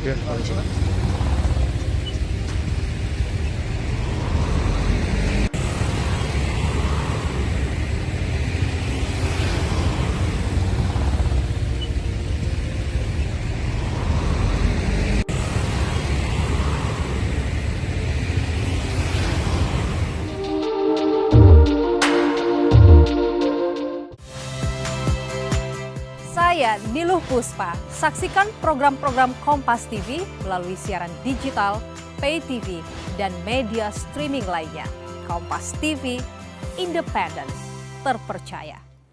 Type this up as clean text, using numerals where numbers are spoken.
Ya, coba. Saya Niluh Puspa. Saksikan program-program Kompas TV melalui siaran digital, pay TV, dan media streaming lainnya. Kompas TV, independen, terpercaya.